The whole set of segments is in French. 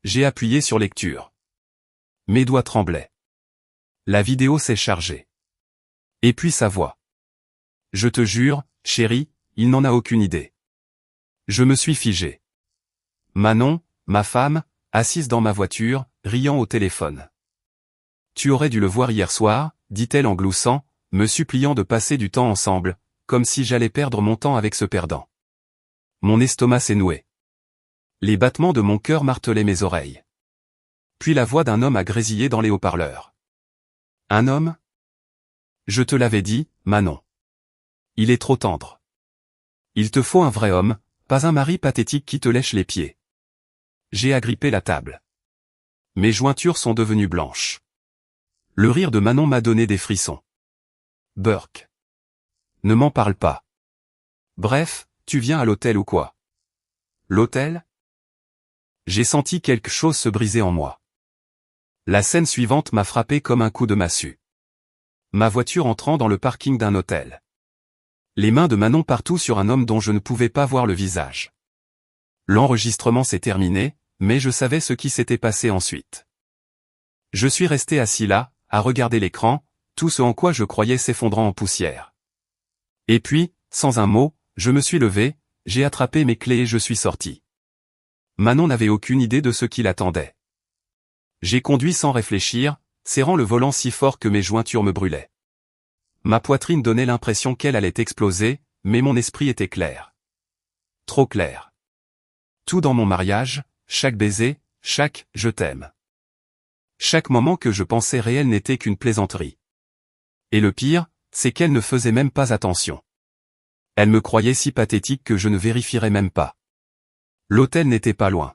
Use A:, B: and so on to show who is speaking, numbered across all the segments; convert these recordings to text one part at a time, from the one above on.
A: J'ai appuyé sur lecture. Mes doigts tremblaient. La vidéo s'est chargée. Et puis sa voix. Je te jure, chérie, il n'en a aucune idée. Je me suis figé. Manon, ma femme, assise dans ma voiture, riant au téléphone. Tu aurais dû le voir hier soir, dit-elle en gloussant, me suppliant de passer du temps ensemble, comme si j'allais perdre mon temps avec ce perdant. Mon estomac s'est noué. Les battements de mon cœur martelaient mes oreilles. Puis la voix d'un homme a grésillé dans les haut-parleurs. Un homme ? Je te l'avais dit, Manon. Il est trop tendre. Il te faut un vrai homme, pas un mari pathétique qui te lèche les pieds. J'ai agrippé la table. Mes jointures sont devenues blanches. Le rire de Manon m'a donné des frissons. Burke. Ne m'en parle pas. Bref, tu viens à l'hôtel ou quoi? L'hôtel? J'ai senti quelque chose se briser en moi. La scène suivante m'a frappé comme un coup de massue. Ma voiture entrant dans le parking d'un hôtel. Les mains de Manon partout sur un homme dont je ne pouvais pas voir le visage. L'enregistrement s'est terminé, mais je savais ce qui s'était passé ensuite. Je suis resté assis là, à regarder l'écran, tout ce en quoi je croyais s'effondrant en poussière. Et puis, sans un mot, je me suis levé, j'ai attrapé mes clés et je suis sorti. Manon n'avait aucune idée de ce qui l'attendait. J'ai conduit sans réfléchir, serrant le volant si fort que mes jointures me brûlaient. Ma poitrine donnait l'impression qu'elle allait exploser, mais mon esprit était clair. Trop clair. Tout dans mon mariage, chaque baiser, chaque « je t'aime ». Chaque moment que je pensais réel n'était qu'une plaisanterie. Et le pire, c'est qu'elle ne faisait même pas attention. Elle me croyait si pathétique que je ne vérifierais même pas. L'hôtel n'était pas loin.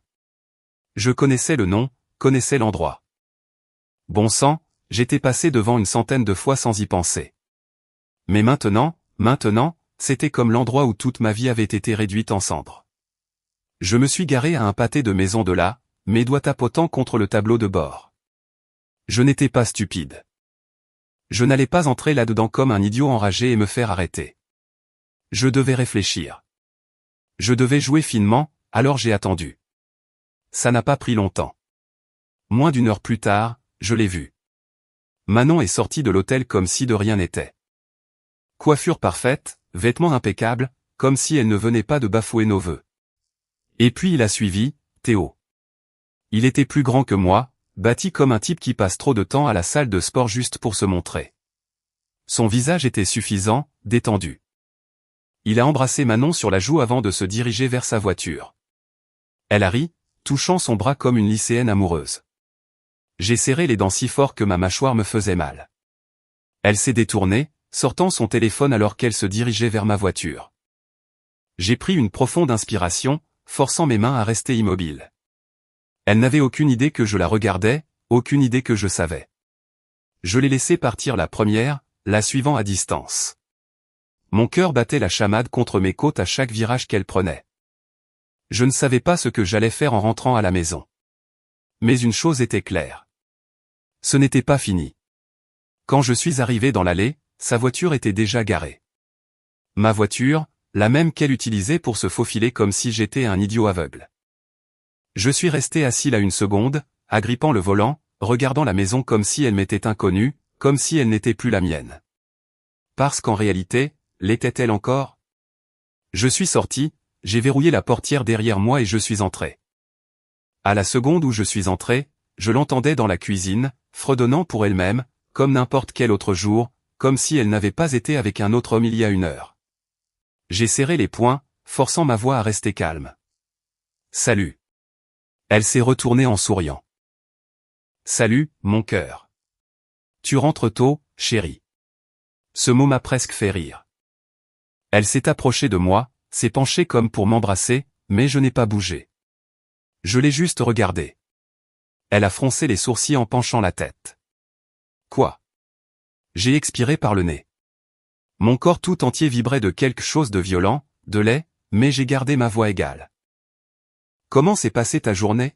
A: Je connaissais le nom, connaissais l'endroit. Bon sang, j'étais passé devant une centaine de fois sans y penser. Mais maintenant, c'était comme l'endroit où toute ma vie avait été réduite en cendres. Je me suis garé à un pâté de maison de là, mes doigts tapotant contre le tableau de bord. Je n'étais pas stupide. Je n'allais pas entrer là-dedans comme un idiot enragé et me faire arrêter. Je devais réfléchir. Je devais jouer finement, alors j'ai attendu. Ça n'a pas pris longtemps. Moins d'une heure plus tard, je l'ai vue. Manon est sortie de l'hôtel comme si de rien n'était. Coiffure parfaite, vêtements impeccables, comme si elle ne venait pas de bafouer nos vœux. Et puis il a suivi, Théo. Il était plus grand que moi, bâti comme un type qui passe trop de temps à la salle de sport juste pour se montrer. Son visage était suffisant, détendu. Il a embrassé Manon sur la joue avant de se diriger vers sa voiture. Elle a ri, touchant son bras comme une lycéenne amoureuse. J'ai serré les dents si fort que ma mâchoire me faisait mal. Elle s'est détournée, sortant son téléphone alors qu'elle se dirigeait vers ma voiture. J'ai pris une profonde inspiration, forçant mes mains à rester immobiles. Elle n'avait aucune idée que je la regardais, aucune idée que je savais. Je l'ai laissée partir la première, la suivant à distance. Mon cœur battait la chamade contre mes côtes à chaque virage qu'elle prenait. Je ne savais pas ce que j'allais faire en rentrant à la maison. Mais une chose était claire. Ce n'était pas fini. Quand je suis arrivé dans l'allée, sa voiture était déjà garée. Ma voiture, la même qu'elle utilisait pour se faufiler comme si j'étais un idiot aveugle. Je suis resté assis là une seconde, agrippant le volant, regardant la maison comme si elle m'était inconnue, comme si elle n'était plus la mienne. Parce qu'en réalité, l'était-elle encore? Je suis sorti, j'ai verrouillé la portière derrière moi et je suis entré. À la seconde où je suis entré, je l'entendais dans la cuisine, fredonnant pour elle-même, comme n'importe quel autre jour, comme si elle n'avait pas été avec un autre homme il y a une heure. J'ai serré les poings, forçant ma voix à rester calme. Salut. Elle s'est retournée en souriant. Salut, mon cœur. Tu rentres tôt, chérie. Ce mot m'a presque fait rire. Elle s'est approchée de moi, s'est penchée comme pour m'embrasser, mais je n'ai pas bougé. Je l'ai juste regardée. Elle a froncé les sourcils en penchant la tête. Quoi? J'ai expiré par le nez. Mon corps tout entier vibrait de quelque chose de violent, de laid, mais j'ai gardé ma voix égale. Comment s'est passée ta journée?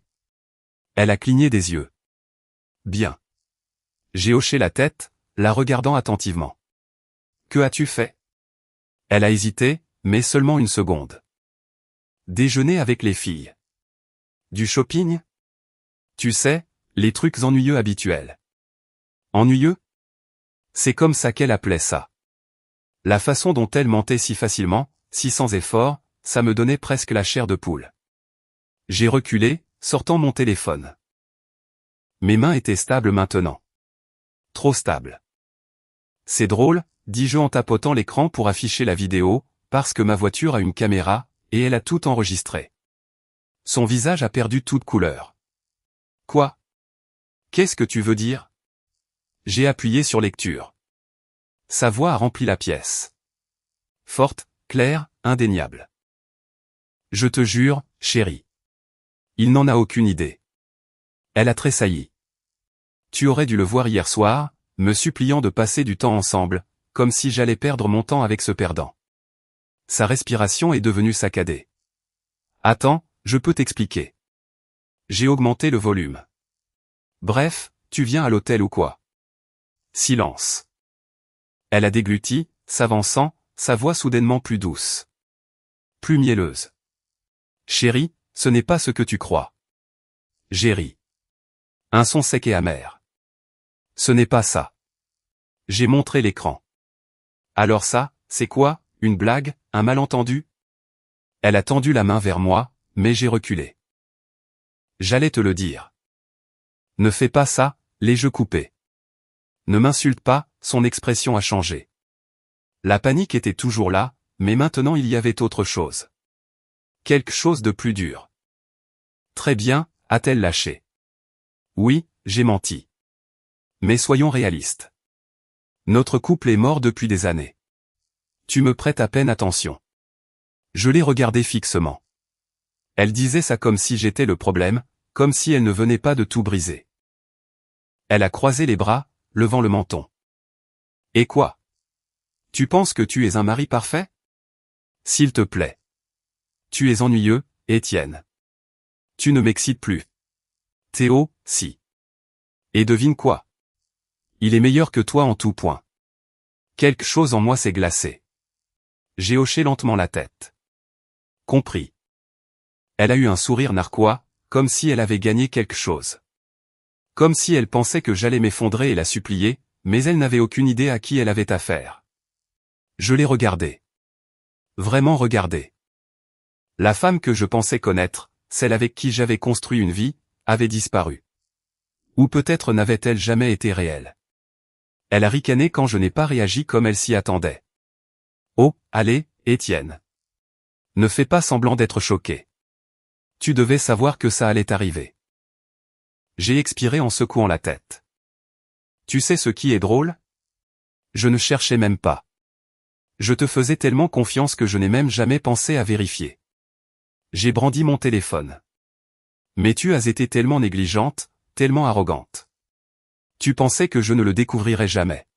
A: Elle a cligné des yeux. Bien. J'ai hoché la tête, la regardant attentivement. Que as-tu fait? Elle a hésité, mais seulement une seconde. Déjeuner avec les filles. Du shopping? Tu sais, les trucs ennuyeux habituels. Ennuyeux? C'est comme ça qu'elle appelait ça. La façon dont elle mentait si facilement, si sans effort, ça me donnait presque la chair de poule. J'ai reculé, sortant mon téléphone. Mes mains étaient stables maintenant. Trop stables. C'est drôle, dis-je en tapotant l'écran pour afficher la vidéo, parce que ma voiture a une caméra, et elle a tout enregistré. Son visage a perdu toute couleur. Quoi? Qu'est-ce que tu veux dire? J'ai appuyé sur lecture. Sa voix a rempli la pièce. Forte, claire, indéniable. Je te jure, chérie. Il n'en a aucune idée. Elle a tressailli. Tu aurais dû le voir hier soir, me suppliant de passer du temps ensemble, comme si j'allais perdre mon temps avec ce perdant. Sa respiration est devenue saccadée. Attends, je peux t'expliquer. J'ai augmenté le volume. Bref, tu viens à l'hôtel ou quoi? Silence. Elle a dégluti, s'avançant, sa voix soudainement plus douce. Plus mielleuse. Chérie, ce n'est pas ce que tu crois. J'ai ri. Un son sec et amer. Ce n'est pas ça. J'ai montré l'écran. Alors ça, c'est quoi, une blague, un malentendu? Elle a tendu la main vers moi, mais j'ai reculé. J'allais te le dire. Ne fais pas ça, les yeux coupés. Ne m'insulte pas, son expression a changé. La panique était toujours là, mais maintenant il y avait autre chose. Quelque chose de plus dur. Très bien, a-t-elle lâché. Oui, j'ai menti. Mais soyons réalistes. Notre couple est mort depuis des années. Tu me prêtes à peine attention. Je l'ai regardée fixement. Elle disait ça comme si j'étais le problème, comme si elle ne venait pas de tout briser. Elle a croisé les bras, levant le menton. Et quoi? Tu penses que tu es un mari parfait? S'il te plaît. Tu es ennuyeux, Étienne. Tu ne m'excites plus. Théo, si. Et devine quoi? Il est meilleur que toi en tout point. Quelque chose en moi s'est glacé. J'ai hoché lentement la tête. Compris. Elle a eu un sourire narquois, comme si elle avait gagné quelque chose. Comme si elle pensait que j'allais m'effondrer et la supplier, mais elle n'avait aucune idée à qui elle avait affaire. Je l'ai regardée. Vraiment regardée. La femme que je pensais connaître, celle avec qui j'avais construit une vie, avait disparu. Ou peut-être n'avait-elle jamais été réelle. Elle a ricané quand je n'ai pas réagi comme elle s'y attendait. Oh, allez, Étienne. Ne fais pas semblant d'être choqué. Tu devais savoir que ça allait arriver. J'ai expiré en secouant la tête. Tu sais ce qui est drôle? Je ne cherchais même pas. Je te faisais tellement confiance que je n'ai même jamais pensé à vérifier. J'ai brandi mon téléphone. Mais tu as été tellement négligente, tellement arrogante. Tu pensais que je ne le découvrirais jamais.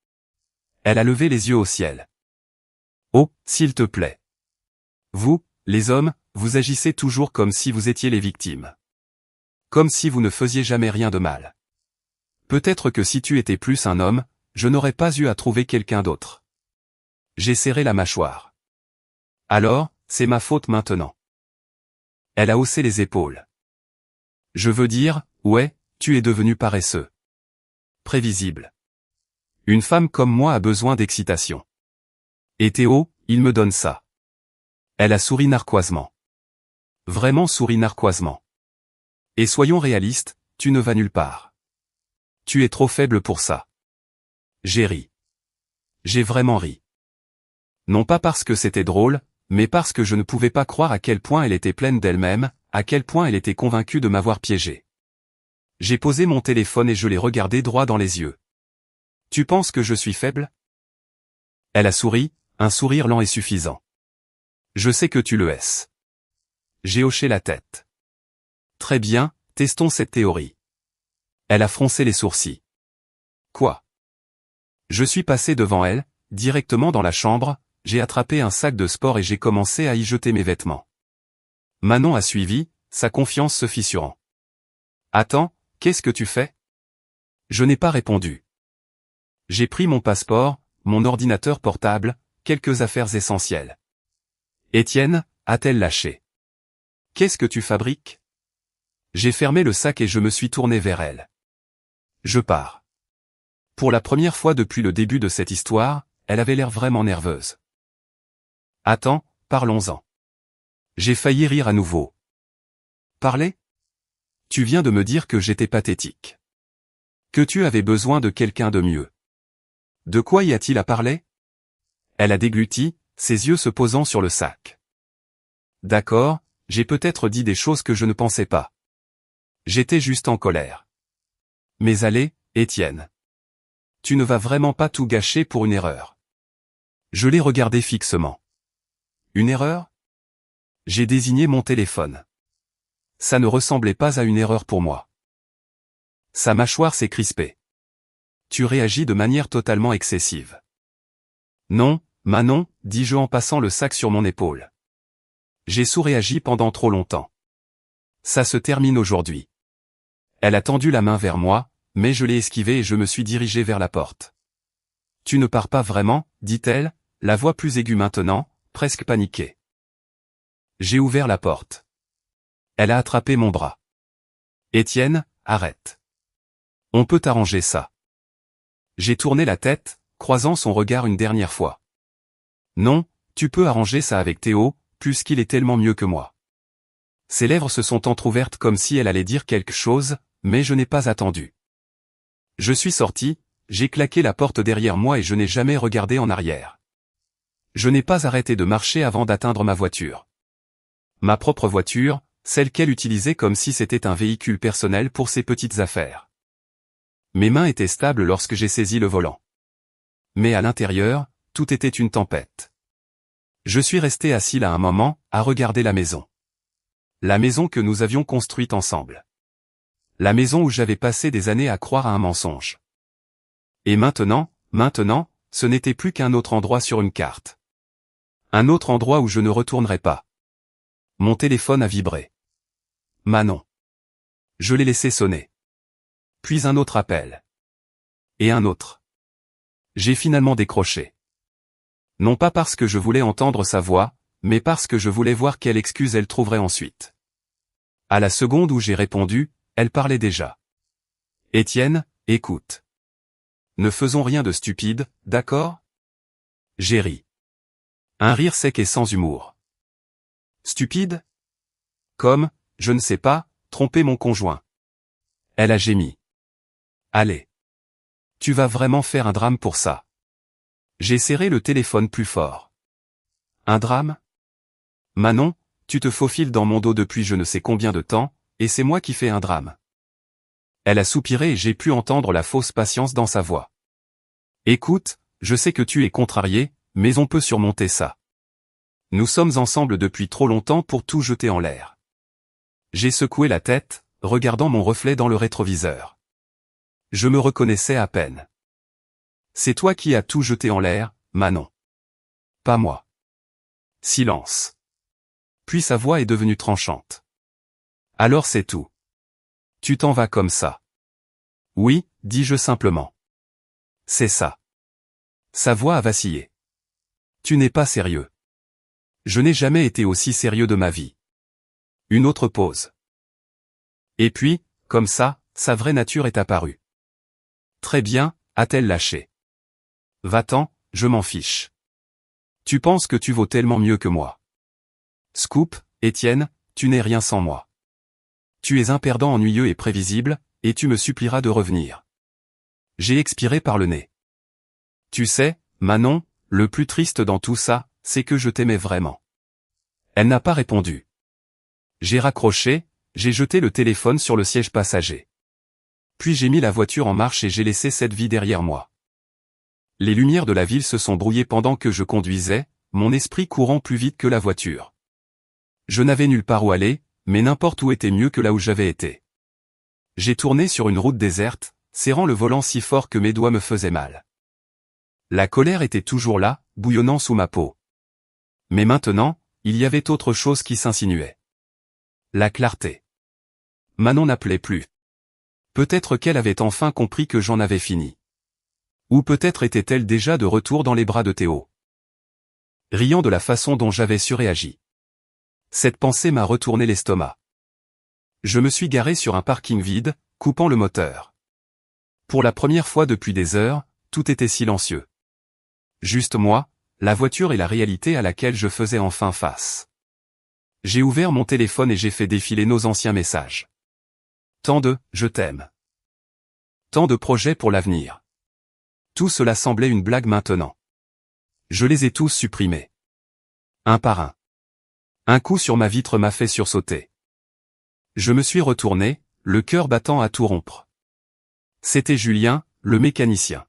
A: Elle a levé les yeux au ciel. Oh, s'il te plaît. Vous, les hommes, vous agissez toujours comme si vous étiez les victimes. Comme si vous ne faisiez jamais rien de mal. Peut-être que si tu étais plus un homme, je n'aurais pas eu à trouver quelqu'un d'autre. J'ai serré la mâchoire. Alors, c'est ma faute maintenant. Elle a haussé les épaules. Je veux dire, ouais, tu es devenu paresseux. Prévisible. Une femme comme moi a besoin d'excitation. Et Théo, il me donne ça. Elle a souri narquoisement. Vraiment souri narquoisement. Et soyons réalistes, tu ne vas nulle part. Tu es trop faible pour ça. J'ai ri. J'ai vraiment ri. Non pas parce que c'était drôle, mais parce que je ne pouvais pas croire à quel point elle était pleine d'elle-même, à quel point elle était convaincue de m'avoir piégé. J'ai posé mon téléphone et je l'ai regardé droit dans les yeux. Tu penses que je suis faible? Elle a souri, un sourire lent et suffisant. Je sais que tu le es. J'ai hoché la tête. Très bien, testons cette théorie. Elle a froncé les sourcils. Quoi? Je suis passé devant elle, directement dans la chambre, j'ai attrapé un sac de sport et j'ai commencé à y jeter mes vêtements. Manon a suivi, sa confiance se fissurant. Attends, qu'est-ce que tu fais? Je n'ai pas répondu. J'ai pris mon passeport, mon ordinateur portable, quelques affaires essentielles. Étienne, a-t-elle lâché? Qu'est-ce que tu fabriques? J'ai fermé le sac et je me suis tourné vers elle. Je pars. Pour la première fois depuis le début de cette histoire, elle avait l'air vraiment nerveuse. Attends, parlons-en. J'ai failli rire à nouveau. Parler? Tu viens de me dire que j'étais pathétique. Que tu avais besoin de quelqu'un de mieux. De quoi y a-t-il à parler? Elle a dégluti, ses yeux se posant sur le sac. D'accord, j'ai peut-être dit des choses que je ne pensais pas. J'étais juste en colère. Mais allez, Étienne. Tu ne vas vraiment pas tout gâcher pour une erreur. Je l'ai regardé fixement. Une erreur? J'ai désigné mon téléphone. Ça ne ressemblait pas à une erreur pour moi. Sa mâchoire s'est crispée. Tu réagis de manière totalement excessive. Non, Manon, dis-je en passant le sac sur mon épaule. J'ai sous-réagi pendant trop longtemps. Ça se termine aujourd'hui. Elle a tendu la main vers moi, mais je l'ai esquivée et je me suis dirigé vers la porte. Tu ne pars pas vraiment, dit-elle, la voix plus aiguë maintenant, presque paniquée. J'ai ouvert la porte. Elle a attrapé mon bras. Étienne, arrête. On peut arranger ça. J'ai tourné la tête, croisant son regard une dernière fois. Non, tu peux arranger ça avec Théo, puisqu'il est tellement mieux que moi. Ses lèvres se sont entr'ouvertes comme si elle allait dire quelque chose, mais je n'ai pas attendu. Je suis sorti, j'ai claqué la porte derrière moi et je n'ai jamais regardé en arrière. Je n'ai pas arrêté de marcher avant d'atteindre ma voiture. Ma propre voiture, celle qu'elle utilisait comme si c'était un véhicule personnel pour ses petites affaires. Mes mains étaient stables lorsque j'ai saisi le volant. Mais à l'intérieur, tout était une tempête. Je suis resté assis là un moment, à regarder la maison. La maison que nous avions construite ensemble. La maison où j'avais passé des années à croire à un mensonge. Et maintenant, ce n'était plus qu'un autre endroit sur une carte. Un autre endroit où je ne retournerai pas. Mon téléphone a vibré. Manon. Je l'ai laissé sonner. Puis un autre appel. Et un autre. J'ai finalement décroché. Non pas parce que je voulais entendre sa voix, mais parce que je voulais voir quelle excuse elle trouverait ensuite. À la seconde où j'ai répondu, elle parlait déjà. Étienne, écoute. Ne faisons rien de stupide, d'accord? J'ai ri. Un rire sec et sans humour. Stupide? Comme, je ne sais pas, tromper mon conjoint. Elle a gémi. Allez. Tu vas vraiment faire un drame pour ça. J'ai serré le téléphone plus fort. Un drame? Manon, tu te faufiles dans mon dos depuis je ne sais combien de temps, et c'est moi qui fais un drame. Elle a soupiré et j'ai pu entendre la fausse patience dans sa voix. Écoute, je sais que tu es contrarié, mais on peut surmonter ça. Nous sommes ensemble depuis trop longtemps pour tout jeter en l'air. J'ai secoué la tête, regardant mon reflet dans le rétroviseur. Je me reconnaissais à peine. C'est toi qui as tout jeté en l'air, Manon. Pas moi. Silence. Puis sa voix est devenue tranchante. Alors c'est tout. Tu t'en vas comme ça. Oui, dis-je simplement. C'est ça. Sa voix a vacillé. Tu n'es pas sérieux. Je n'ai jamais été aussi sérieux de ma vie. Une autre pause. Et puis, comme ça, sa vraie nature est apparue. Très bien, a-t-elle lâché. Va-t'en, je m'en fiche. Tu penses que tu vaux tellement mieux que moi. Scoop, Étienne, tu n'es rien sans moi. Tu es un perdant ennuyeux et prévisible, et tu me supplieras de revenir. J'ai expiré par le nez. Tu sais, Manon, le plus triste dans tout ça, c'est que je t'aimais vraiment. Elle n'a pas répondu. J'ai raccroché, j'ai jeté le téléphone sur le siège passager. Puis j'ai mis la voiture en marche et j'ai laissé cette vie derrière moi. Les lumières de la ville se sont brouillées pendant que je conduisais, mon esprit courant plus vite que la voiture. Je n'avais nulle part où aller, mais n'importe où était mieux que là où j'avais été. J'ai tourné sur une route déserte, serrant le volant si fort que mes doigts me faisaient mal. La colère était toujours là, bouillonnant sous ma peau. Mais maintenant, il y avait autre chose qui s'insinuait. La clarté. Manon n'appelait plus. Peut-être qu'elle avait enfin compris que j'en avais fini. Ou peut-être était-elle déjà de retour dans les bras de Théo. Riant de la façon dont j'avais surréagi. Cette pensée m'a retourné l'estomac. Je me suis garé sur un parking vide, coupant le moteur. Pour la première fois depuis des heures, tout était silencieux. Juste moi, la voiture et la réalité à laquelle je faisais enfin face. J'ai ouvert mon téléphone et j'ai fait défiler nos anciens messages. Tant de « je t'aime ». Tant de projets pour l'avenir. Tout cela semblait une blague maintenant. Je les ai tous supprimés. Un par un. Un coup sur ma vitre m'a fait sursauter. Je me suis retourné, le cœur battant à tout rompre. C'était Julien, le mécanicien.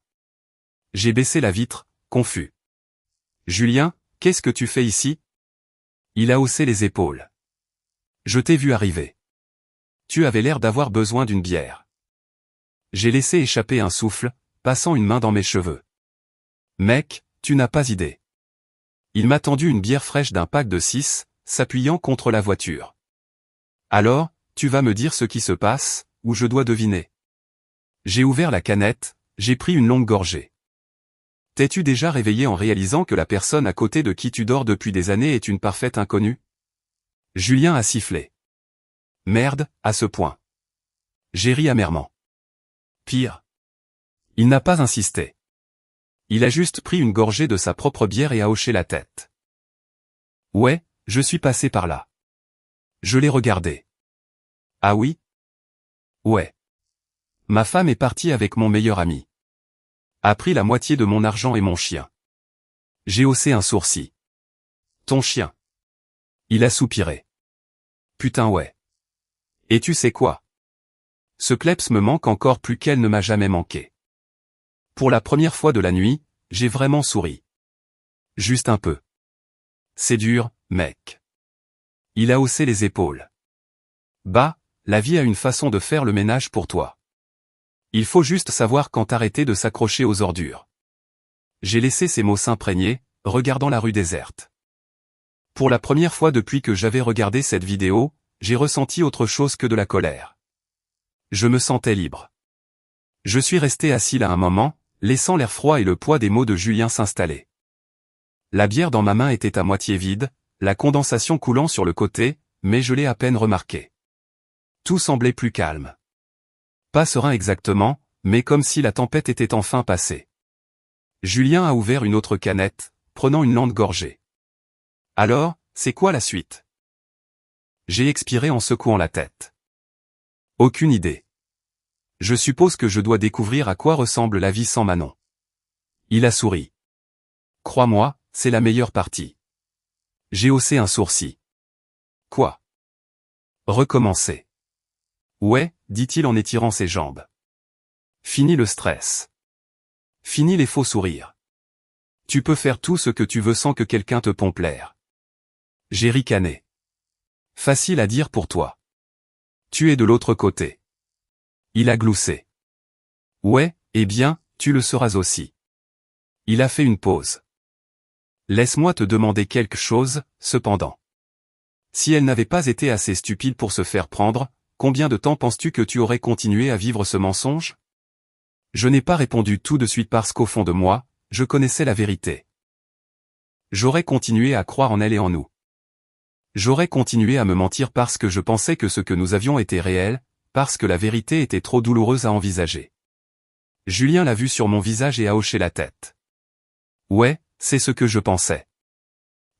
A: J'ai baissé la vitre, confus. Julien, qu'est-ce que tu fais ici? Il a haussé les épaules. Je t'ai vu arriver. Tu avais l'air d'avoir besoin d'une bière. J'ai laissé échapper un souffle, passant une main dans mes cheveux. Mec, tu n'as pas idée. Il m'a tendu une bière fraîche d'un pack de 6, s'appuyant contre la voiture. Alors, tu vas me dire ce qui se passe, ou je dois deviner. J'ai ouvert la canette, j'ai pris une longue gorgée. T'es-tu déjà réveillé en réalisant que la personne à côté de qui tu dors depuis des années est une parfaite inconnue? Julien a sifflé. Merde, à ce point. J'ai ri amèrement. Pire. Il n'a pas insisté. Il a juste pris une gorgée de sa propre bière et a hoché la tête. Ouais, je suis passé par là. Je l'ai regardé. Ah oui? Ouais. Ma femme est partie avec mon meilleur ami. A pris la moitié de mon argent et mon chien. J'ai haussé un sourcil. Ton chien. Il a soupiré. Putain ouais. Et tu sais quoi? Ce kleps me manque encore plus qu'elle ne m'a jamais manqué. Pour la première fois de la nuit, j'ai vraiment souri. Juste un peu. C'est dur, mec. Il a haussé les épaules. Bah, la vie a une façon de faire le ménage pour toi. Il faut juste savoir quand arrêter de s'accrocher aux ordures. J'ai laissé ces mots s'imprégner, regardant la rue déserte. Pour la première fois depuis que j'avais regardé cette vidéo, j'ai ressenti autre chose que de la colère. Je me sentais libre. Je suis resté assis là un moment, laissant l'air froid et le poids des mots de Julien s'installer. La bière dans ma main était à moitié vide, la condensation coulant sur le côté, mais je l'ai à peine remarqué. Tout semblait plus calme. Pas serein exactement, mais comme si la tempête était enfin passée. Julien a ouvert une autre canette, prenant une lente gorgée. Alors, c'est quoi la suite? J'ai expiré en secouant la tête. Aucune idée. Je suppose que je dois découvrir à quoi ressemble la vie sans Manon. Il a souri. Crois-moi, c'est la meilleure partie. J'ai haussé un sourcil. Quoi? Recommencer. Ouais, dit-il en étirant ses jambes. Fini le stress. Fini les faux sourires. Tu peux faire tout ce que tu veux sans que quelqu'un te pompe l'air. J'ai ricané. Facile à dire pour toi. Tu es de l'autre côté. Il a gloussé. Ouais, eh bien, tu le seras aussi. Il a fait une pause. Laisse-moi te demander quelque chose, cependant. Si elle n'avait pas été assez stupide pour se faire prendre, combien de temps penses-tu que tu aurais continué à vivre ce mensonge? Je n'ai pas répondu tout de suite parce qu'au fond de moi, je connaissais la vérité. J'aurais continué à croire en elle et en nous. J'aurais continué à me mentir parce que je pensais que ce que nous avions était réel, parce que la vérité était trop douloureuse à envisager. Julien l'a vu sur mon visage et a hoché la tête. Ouais, c'est ce que je pensais.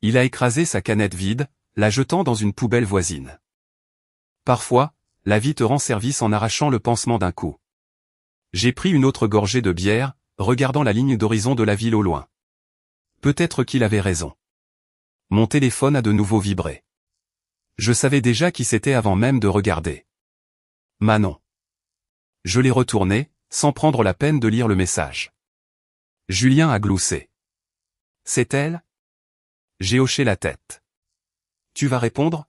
A: Il a écrasé sa canette vide, la jetant dans une poubelle voisine. Parfois, la vie te rend service en arrachant le pansement d'un coup. J'ai pris une autre gorgée de bière, regardant la ligne d'horizon de la ville au loin. Peut-être qu'il avait raison. Mon téléphone a de nouveau vibré. Je savais déjà qui c'était avant même de regarder. Manon. Je l'ai retourné, sans prendre la peine de lire le message. Julien a gloussé. C'est elle? J'ai hoché la tête. Tu vas répondre?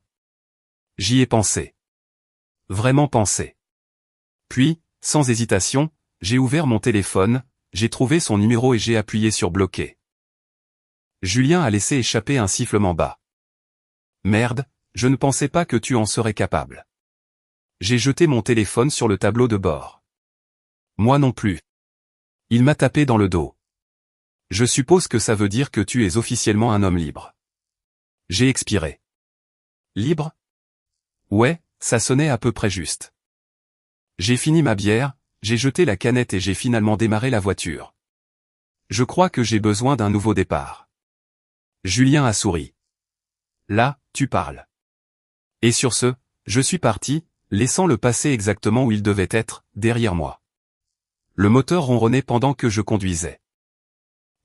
A: J'y ai pensé. Vraiment pensé. Puis, sans hésitation, j'ai ouvert mon téléphone, j'ai trouvé son numéro et j'ai appuyé sur bloquer. Julien a laissé échapper un sifflement bas. Merde, je ne pensais pas que tu en serais capable. J'ai jeté mon téléphone sur le tableau de bord. Moi non plus. Il m'a tapé dans le dos. Je suppose que ça veut dire que tu es officiellement un homme libre. J'ai expiré. Libre? Ouais, Ça sonnait à peu près juste. J'ai fini ma bière, j'ai jeté la canette et j'ai finalement démarré la voiture. Je crois que j'ai besoin d'un nouveau départ. Julien a souri. Là, tu parles. Et sur ce, je suis parti, laissant le passé exactement où il devait être, derrière moi. Le moteur ronronnait pendant que je conduisais.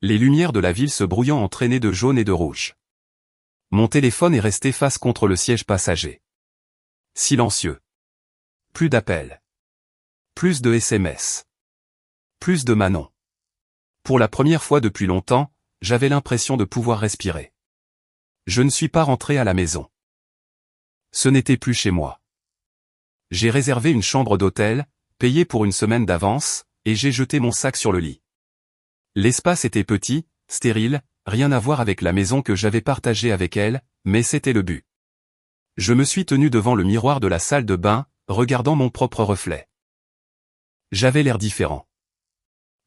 A: Les lumières de la ville se brouillant entraînaient de jaune et de rouge. Mon téléphone est resté face contre le siège passager. Silencieux. Plus d'appels. Plus de SMS. Plus de Manon. Pour la première fois depuis longtemps, j'avais l'impression de pouvoir respirer. Je ne suis pas rentré à la maison. Ce n'était plus chez moi. J'ai réservé une chambre d'hôtel, payé pour une semaine d'avance, et j'ai jeté mon sac sur le lit. L'espace était petit, stérile, rien à voir avec la maison que j'avais partagée avec elle, mais c'était le but. Je me suis tenu devant le miroir de la salle de bain, regardant mon propre reflet. J'avais l'air différent.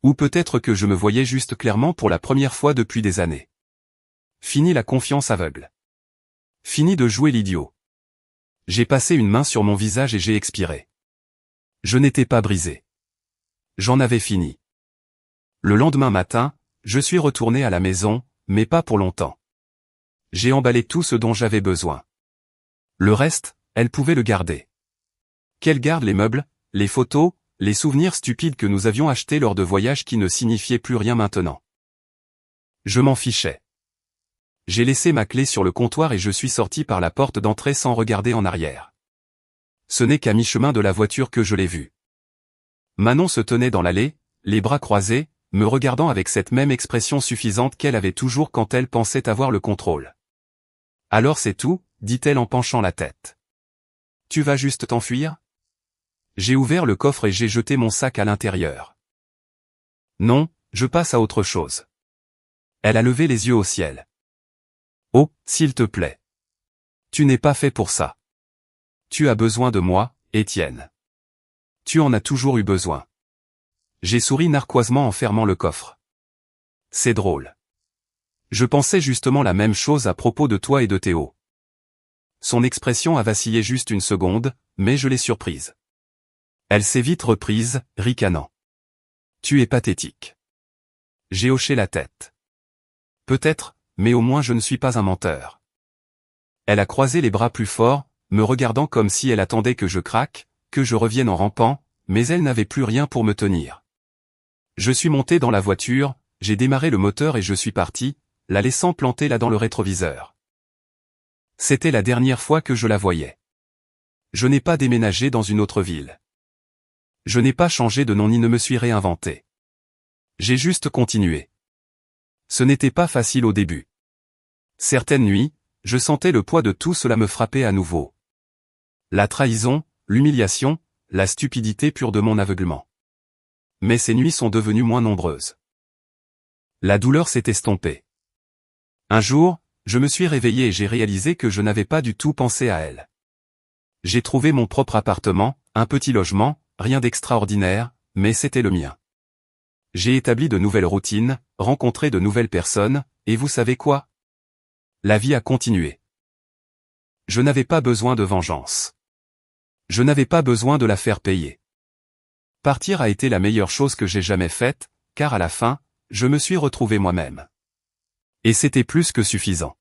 A: Ou peut-être que je me voyais juste clairement pour la première fois depuis des années. Fini la confiance aveugle. Fini de jouer l'idiot. J'ai passé une main sur mon visage et j'ai expiré. Je n'étais pas brisé. J'en avais fini. Le lendemain matin, je suis retourné à la maison, mais pas pour longtemps. J'ai emballé tout ce dont j'avais besoin. Le reste, elle pouvait le garder. Qu'elle garde les meubles, les photos, les souvenirs stupides que nous avions achetés lors de voyages qui ne signifiaient plus rien maintenant. Je m'en fichais. J'ai laissé ma clé sur le comptoir et je suis sorti par la porte d'entrée sans regarder en arrière. Ce n'est qu'à mi-chemin de la voiture que je l'ai vue. Manon se tenait dans l'allée, les bras croisés, me regardant avec cette même expression suffisante qu'elle avait toujours quand elle pensait avoir le contrôle. « Alors c'est tout ?» dit-elle en penchant la tête. « Tu vas juste t'enfuir ?» J'ai ouvert le coffre et j'ai jeté mon sac à l'intérieur. « Non, je passe à autre chose. » Elle a levé les yeux au ciel. « Oh, s'il te plaît. Tu n'es pas fait pour ça. Tu as besoin de moi, Étienne. Tu en as toujours eu besoin. » J'ai souri narquoisement en fermant le coffre. « C'est drôle. Je pensais justement la même chose à propos de toi et de Théo. » Son expression a vacillé juste une seconde, mais je l'ai surprise. Elle s'est vite reprise, ricanant. « Tu es pathétique. » J'ai hoché la tête. « Peut-être, mais au moins je ne suis pas un menteur. » Elle a croisé les bras plus fort, me regardant comme si elle attendait que je craque, que je revienne en rampant, mais elle n'avait plus rien pour me tenir. Je suis monté dans la voiture, j'ai démarré le moteur et je suis parti, la laissant planter là dans le rétroviseur. C'était la dernière fois que je la voyais. Je n'ai pas déménagé dans une autre ville. Je n'ai pas changé de nom ni ne me suis réinventé. J'ai juste continué. Ce n'était pas facile au début. Certaines nuits, je sentais le poids de tout cela me frapper à nouveau. La trahison, l'humiliation, la stupidité pure de mon aveuglement. Mais ces nuits sont devenues moins nombreuses. La douleur s'est estompée. Un jour, je me suis réveillé et j'ai réalisé que je n'avais pas du tout pensé à elle. J'ai trouvé mon propre appartement, un petit logement, rien d'extraordinaire, mais c'était le mien. J'ai établi de nouvelles routines, rencontré de nouvelles personnes, et vous savez quoi? La vie a continué. Je n'avais pas besoin de vengeance. Je n'avais pas besoin de la faire payer. Partir a été la meilleure chose que j'ai jamais faite, car à la fin, je me suis retrouvé moi-même. Et c'était plus que suffisant.